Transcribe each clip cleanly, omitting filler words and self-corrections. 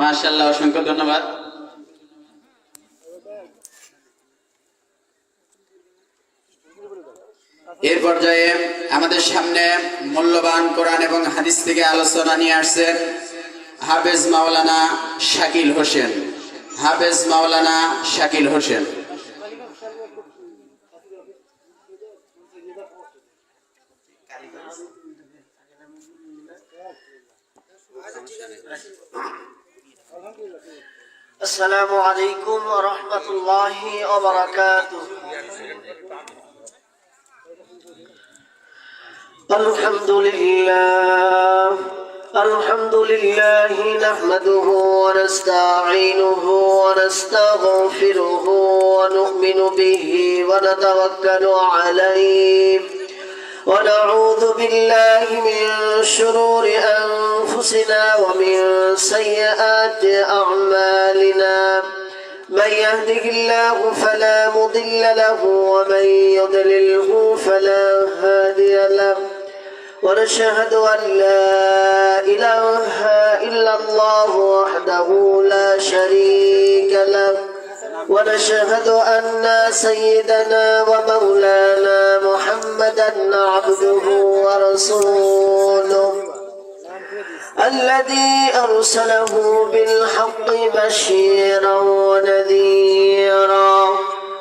মাশাআল্লাহ, অসংখ্য ধন্যবাদ। এর পর্যায়ে আমাদের সামনে মূল্যবান কোরআন এবং হাদিস থেকে আলোচনা নিয়ে আসছেন হাফেজ মাওলানা শাকিল হোসেন। হাফেজ মাওলানা শাকিল হোসেন। السلام عليكم ورحمة الله وبركاته. الحمد لله نحمده ونستعينه ونستغفره ونؤمن به ونتوكل عليه ونعوذ بالله من شرور أنفسنا ومن سيئات أعمالنا. من يهده الله فلا مضل له ومن يضلله فلا هادي له. ونشهد أن لا إله إلا الله وحده لا شريك له. ونشهد أن سيدنا ومولانا محمدا عبده ورسوله الذي أرسله بالحق بشيرا ونذيرا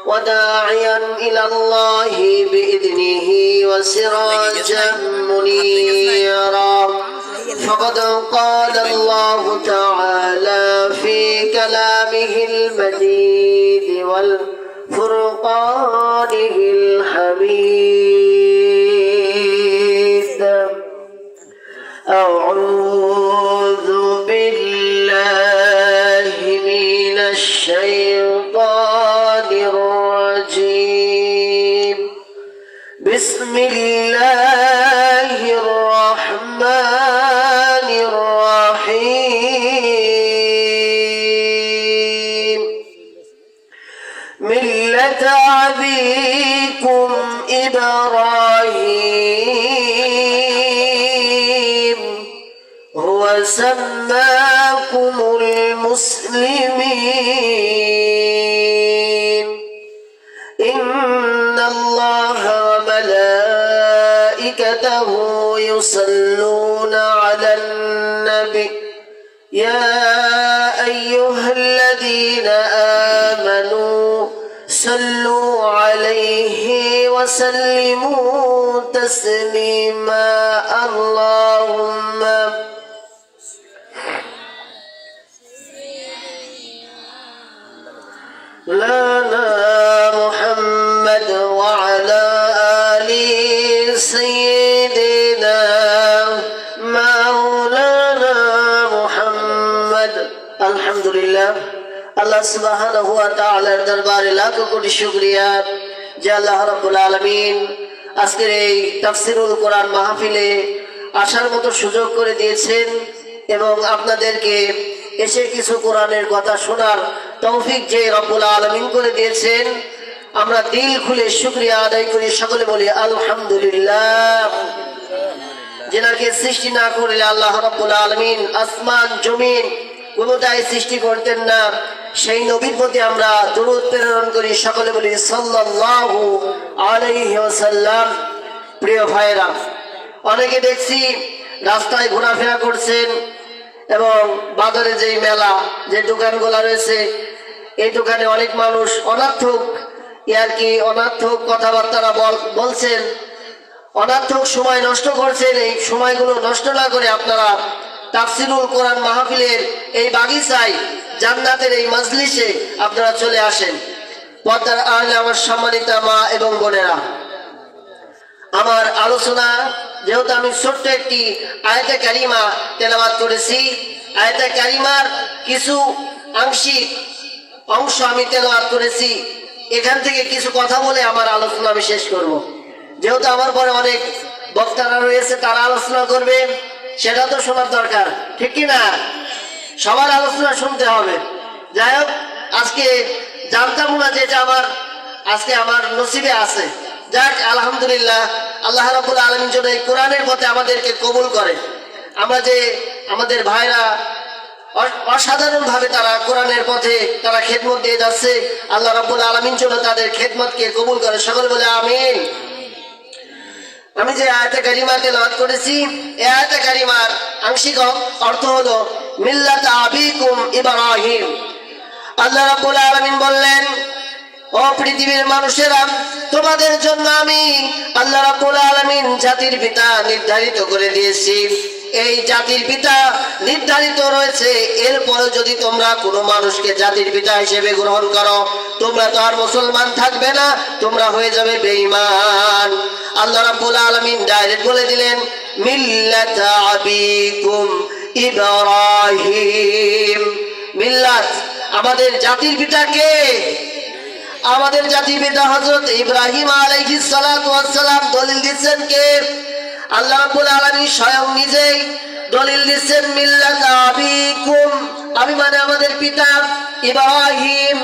وداعيا إلى الله بإذنه وسراجا منيرا. فقد قال الله تعالى في كلامه المجيد والفرقانه الحميد. أعوذ بالله من الشيطان الرجيم. بسم الله الرحمن الرحيم. ملة أبيكم إبراهيم هو سماكم المسلمين. إن الله وملائكته يصلون على النبي يا أيها الذين آمنوا صلوا عليه وسلموا تسليما. اللهم لنا محمد وعلى آل سيدنا مولانا محمد. الحمد لله. আল্লাহ সুবহানাহু ওয়া তাআলার দরবারে লাখ কোটি শুকরিয়া যে আল্লাহ রাব্বুল আলামিন আজকের এই তাফসীরুল কোরআন মাহফিলে আসার মতো সুযোগ করে দিয়েছেন এবং আপনাদেরকে এসে কিছু কোরআনের কথা শোনার তৌফিক যে রব্বুল আলামিন করে দিয়েছেন, আমরা দিল খুলে শুকরিয়া আদায় করি। সকলে বলি আলহামদুলিল্লাহ। যেনাকে সৃষ্টি না করলে আল্লাহ রাব্বুল আলামিন আসমান জমিন কোনোটাই সৃষ্টি করতেন না, সেই নবীর প্রতি আমরা দরুদ প্রেরণ করি। সকলে বলি সাল্লাল্লাহু আলাইহি ওয়াসাল্লাম। প্রিয় ভাইরা, অনেকে দেখছি রাস্তায় ঘোরাফেরা করছেন এবং বাজারে যেই মেলা যে দোকানগুলো রয়েছে এই দোকানে অনেক মানুষ অনর্থক অনর্থক কথাবার্তা বলছেন, অনর্থক সময় নষ্ট করছেন। এই সময়গুলো নষ্ট না করে আপনারা তাফসীরুল কোরআন মাহফিলের এই বাগিচায় জান্নাতের এই মজলিসে আপনারা চলে আসেন। পর্দার আড়ালে আমার সম্মানিতা মা এবং বোনেরা, আমার আলোচনা যেহেতু আমি ছোট্ট একটি আয়াতে কারিমা তেলাওয়াত করেছি, আয়াতে কারিমার কিছু আংশিক অংশ আমি তেলাওয়াত করেছি, এখান থেকে কিছু কথা বলে আমার আলোচনা আমি শেষ করব। যেহেতু আমার পরে অনেক বক্তারা রয়েছে, তারা আলোচনা করবে, সেটা তো শোনার দরকার, ঠিক কি না? সবার আলোচনা শুনতে হবে। যাই হোক, আজকে জানতাম না যেটা আজকে আমার নসিবে আছে। যাক, আলহামদুলিল্লাহ, আল্লাহ রাব্বুল আলামিন যেন এই কোরআনের পথে আমাদেরকে কবুল করে। আমরা যে আমাদের ভাইরা অসাধারণ ভাবে তারা কোরআনের পথে তারা খেদমত দিয়ে যাচ্ছে। আল্লাহ রাব্বুল আলামিন যেন তাদের খেদমতকে কবুল করে, সকল বলে আমিন। আমি যে আয়াতে কারিমা তেলাওয়াত করেছি, এই আয়াতে কারিমার আংশিক অর্থ হলো মিল্লাত আবিকুম ইব্রাহিম। আল্লাহ রাব্বুল আলামিন বললেন, ও পৃথিবীর মানুষেরা, তোমাদের জন্য আমি আল্লাহ রাব্বুল আলামিন জাতির পিতা নির্ধারিত করে দিয়েছি। এই জাতির পিতা নির্ধারিত রয়েছে, এরপরে যদি তোমরা কোনো মানুষকে জাতির পিতা হিসেবে গ্রহণ করো, তোমরা তো আর মুসলমান থাকবে না, তোমরা হয়ে যাবে বেঈমান। আল্লাহ রাব্বুল আলামিন ডাইরেক্ট বলে দিলেন মিল্লাত আবিকুম ইব্রাহিম। মিল্লাত, আমাদের জাতির পিতা কে? আমাদের জাতির পিতা হযরত ইব্রাহিম আলাইহিস সালাতু ওয়াস সালাম। দলিল দিচ্ছেন কে? আল্লাহ রাব্বুল আলামিন স্বয়ং নিজেই দলিল দিচ্ছেন মিল্লাত আবিকুম, আমি মানে আমাদের পিতা ইব্রাহিম।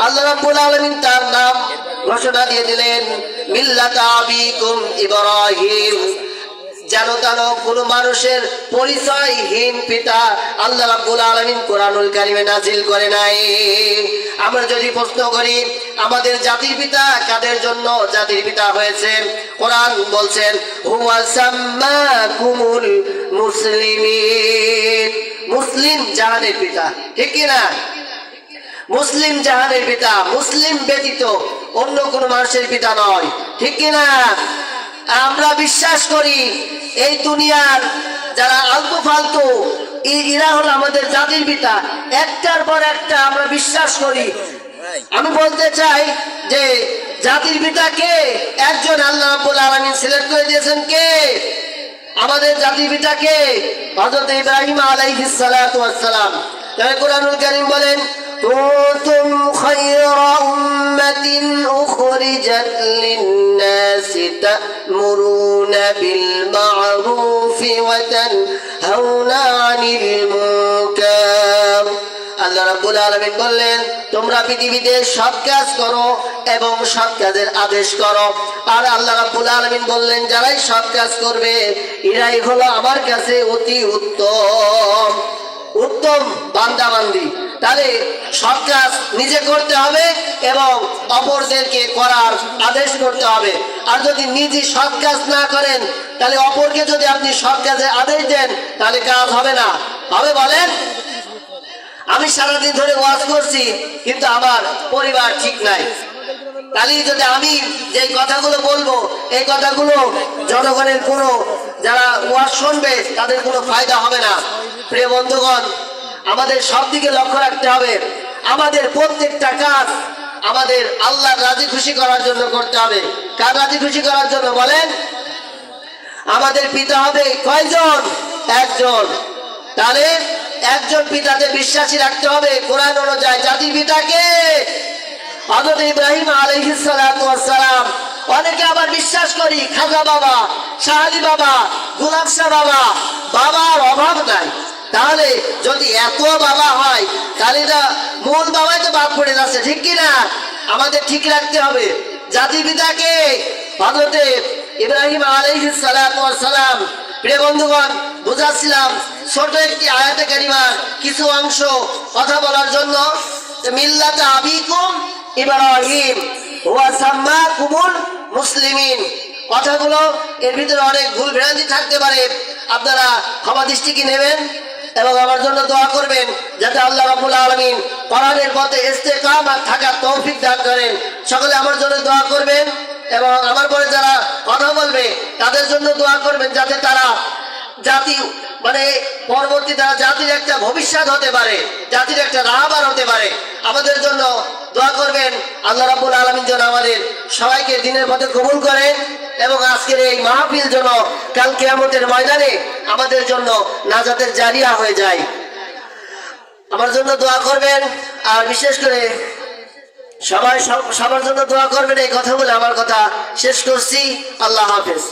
আল্লাহ রাব্বুল আলামিন তার নাম ঘোষণা দিয়ে দিলেন মিল্লাত আবিকুম ইব্রাহিম। যেন তেন কোন মানুষের পরিচয়হীন পিতা আল্লাহ রাব্বুল আলামিন কোরআনুল কারীমে নাজিল করে নাই। আমরা যদি প্রশ্ন করি আমাদের জাতির পিতা কাদের জন্য জাতির পিতা হয়েছে, কোরআন বলছেন হুয়া সাম্মাকুমুল মুসলিমিন। মুসলিম জাহানের পিতা, ঠিক কি না? মুসলিম জাহানের পিতা, মুসলিম ব্যতীত অন্য কোন মানুষের পিতা নয়, ঠিক কি না? আমরা বিশ্বাস করি এই দুনিয়ার যারা আলতু ফালতু এরা হলো আমাদের জাতির পিতা, একটার পর একটা আমরা বিশ্বাস করি। আমি বলতে চাই যে জাতির পিতা কে? একজন, আল্লাহ রাব্বুল আলামিন সিলেক্ট করে দিয়েছেন কে? আমাদের জাতির পিতা কে? হযরত ইব্রাহিম আলাইহিস সালাতু ওয়াস সালাম। তাই কোরআনুল কারীম বলেন কুনতুম খায়রা উম্মাতিন উখরিজাত লিন-নাসি তা'মুরুনা বিল মা'রুফি ওয়া তানহাউনা আনিল মুনকার। আল্লাহ রাব্বুল আলামিন বললেন তোমরা পৃথিবীতে সৎ কাজ করো এবং সৎ কাজের আদেশ করো। আর আল্লাহ রাব্বুল আলামিন বললেন যারাই সৎ কাজ করবে এরাই হলো আমার কাছে অতি উত্তম উত্তম বান্দাবান্দি। তাহলে সৎ কাজ নিজে করতে হবে এবং অপরদেরকে করার আদেশ করতে হবে। আর যদি নিজে সৎ কাজ না করেন তাহলে অপরকে যদি আপনি সৎ কাজের আদেশ দেন তাহলে কাজ হবে না। হবে বলেন? আমি সারাদিন ধরে ওয়াজ করছি কিন্তু আমার পরিবার ঠিক নাই, তাহলে যদি আমি যে কথাগুলো বলবো এই কথাগুলো জনগণের কোনো যারা ওয়াজ শুনবে তাদের কোনো ফায়দা হবে না। প্রিয় বন্ধুগণ, আমাদের সব দিকে লক্ষ্য রাখতে হবে। আমাদের প্রত্যেকটা কাজ আমাদের আল্লাহর রাজি খুশি করার জন্য করতে হবে। কার রাজি খুশি করার জন্য বলেন? আমাদের পিতা হবে কয়জন? একজন। তাহলে একজন পিতাতে বিশ্বাসী রাখতে হবে কোরআন অনুযায়ী। জাতির পিতাকে হযরত ইব্রাহিম আলাইহিস সালাতু ওয়াস সালাম। অনেকে আবার বিশ্বাস করি খাজা বাবা, শাহ আলী বাবা, গোলাপ শাহ বাবা, বাবার অভাব নাই। তাহলে যদি এত বাবা হয় তাহলে মূল বাবাই তো বাদ পড়ে যাচ্ছে, ঠিক কি না? আমাদের ঠিক রাখতে হবে জাতির পিতাকে হযরত ইব্রাহিম আলাইহিস সালাতু ওয়াস সালাম। প্রিয় বন্ধুগণ, বুঝাচ্ছিলাম ছোট একটি আয়াতে কারিমার কিছু অংশ কথা বলার জন্য। মিল্লাত আবিকুম ইব্রাহিম ওয়া সাম্মাকুমুল মুসলিমিন, কথাগুলো এর ভিতরে অনেক ভুল ভ্রান্তি থাকতে পারে, আপনারা ক্ষমা দৃষ্টিকে নেবেন এবং আমার জন্য দোয়া করবেন যাতে আল্লাহ রাব্বুল আলামিন কোরআনের পথে ইস্তেকামাত থাকার তৌফিক দান করেন। সকলে আমার জন্য দোয়া করবেন এবং আমার পরে যারা কথা বলবে তাদের জন্য দোয়া করবেন যাতে তারা জাতি মানে পরবর্তী তারা জাতির একটা ভবিষ্যৎ হতে পারে, জাতির একটা রাহবার হতে পারে। আমাদের জন্য দোয়া করবেন আল্লাহ রাব্বুল আলামিন যেন আমাদের সবাইকে দ্বীনের পথে কবুল করেন এবং আজকের এই মাহফিল যেন কাল কিয়ামতের ময়দানে আমাদের জন্য নাজাতের জারিয়া হয়ে যায়। আমার জন্য দোয়া করবেন। আর বিশেষ করে সবাই সবার জন্য দোয়া করবেন। এই কথা বলে আমার কথা শেষ করছি। আল্লাহ হাফেজ।